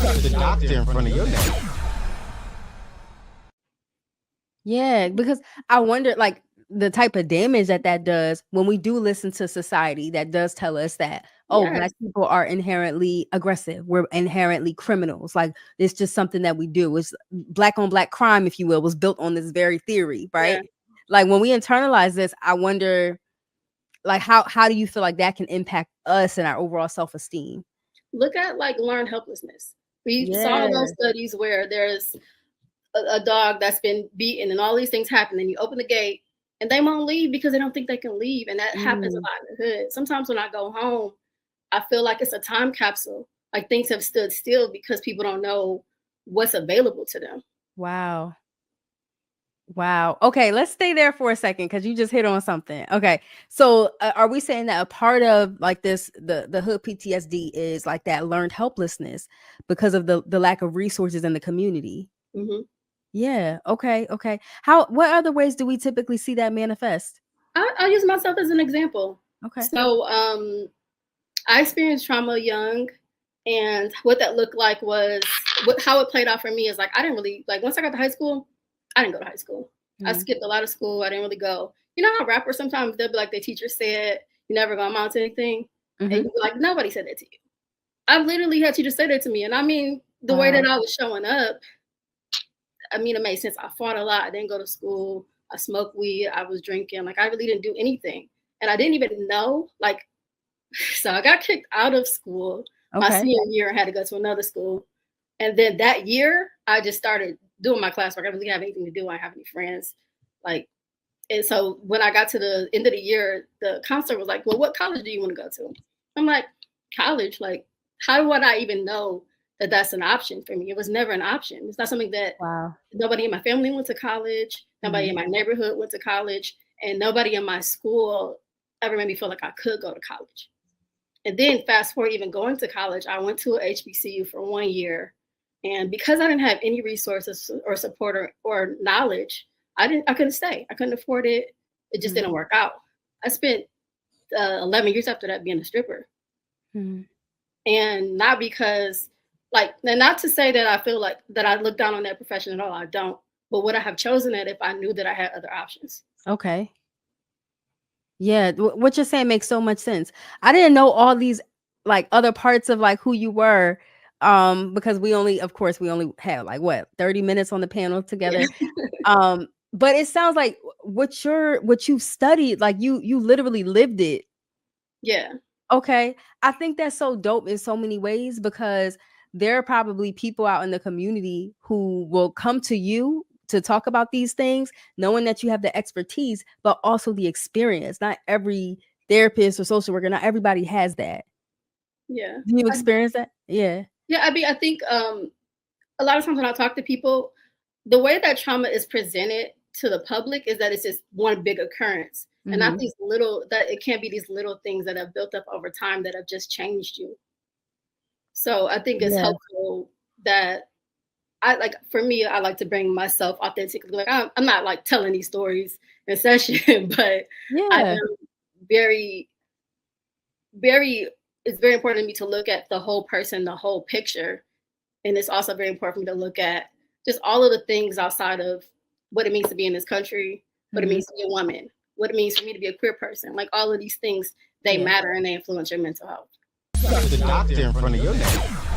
The doctor in front of your name. Yeah, because I wonder, like, the type of damage that does when we do listen to society that does tell us that, oh, Black Yes. people are inherently aggressive. We're inherently criminals. Like, it's just something that we do. It's Black on Black crime, if you will, was built on this very theory, right? Yeah. Like, when we internalize this, I wonder, like, how do you feel like that can impact us and our overall self-esteem? Look at like learned helplessness. We saw Yeah. those studies where there's a dog that's been beaten and all these things happen, and you open the gate and they won't leave because they don't think they can leave. And that happens a lot in the hood. Sometimes when I go home, I feel like it's a time capsule. Like things have stood still because people don't know what's available to them. Wow. Wow. Okay, let's stay there for a second because you just hit on something. Okay, so are we saying that a part of like this, the hood PTSD is like that learned helplessness because of the lack of resources in the community? Mm-hmm. Yeah. Okay. Okay. What other ways do we typically see that manifest? I'll use myself as an example. Okay. So I experienced trauma young, and what that looked like was how it played out for me is like I didn't really like once I got to high school, I didn't go to high school. I skipped a lot of school. I didn't really go. You know how rappers sometimes they'll be like, their teacher said you never gonna amount to anything, and you'll be like, nobody said that to you. I've literally had teachers say that to me, and I mean the way that I was showing up, I mean it made sense. I fought a lot. I didn't go to school. I smoked weed. I was drinking. Like I really didn't do anything, and I didn't even know like. So I got kicked out of school my senior year. I had to go to another school. And then that year, I just started doing my classwork. I really didn't have anything to do. I didn't have any friends. Like, and so when I got to the end of the year, the counselor was like, well, what college do you want to go to? I'm like, college? Like, how would I even know that that's an option for me? It was never an option. It's not something that nobody in my family went to college. Nobody in my neighborhood went to college. And nobody in my school ever made me feel like I could go to college. And then fast forward, even going to college, I went to a HBCU for 1 year. And because I didn't have any resources or support or knowledge, I couldn't stay. I couldn't afford it. It just didn't work out. I spent 11 years after that being a stripper. And not because, like, and not to say that I feel like that I look down on that profession at all. I don't. But would I have chosen it if I knew that I had other options? Okay. Yeah, what you're saying makes so much sense. I didn't know all these like other parts of like who you were, because we only had like what 30 minutes on the panel together. Yeah. But it sounds like what you've studied, like you literally lived it. Yeah. Okay, I think that's so dope in so many ways because there are probably people out in the community who will come to you to talk about these things, knowing that you have the expertise, but also the experience. Not every therapist or social worker, not everybody has that. Yeah. Do you experience that? Yeah. Yeah, I mean, I think a lot of times when I talk to people, the way that trauma is presented to the public is that it's just one big occurrence. And not these little, that it can't be these little things that have built up over time that have just changed you. So I think it's helpful that for me, I like to bring myself authentically. Like I'm not like telling these stories in session, but I am very, very, it's very important to me to look at the whole person, the whole picture. And it's also very important for me to look at just all of the things outside of what it means to be in this country, what it means to be a woman, what it means for me to be a queer person. Like all of these things, they matter and they influence your mental health. The doctor in front of your name.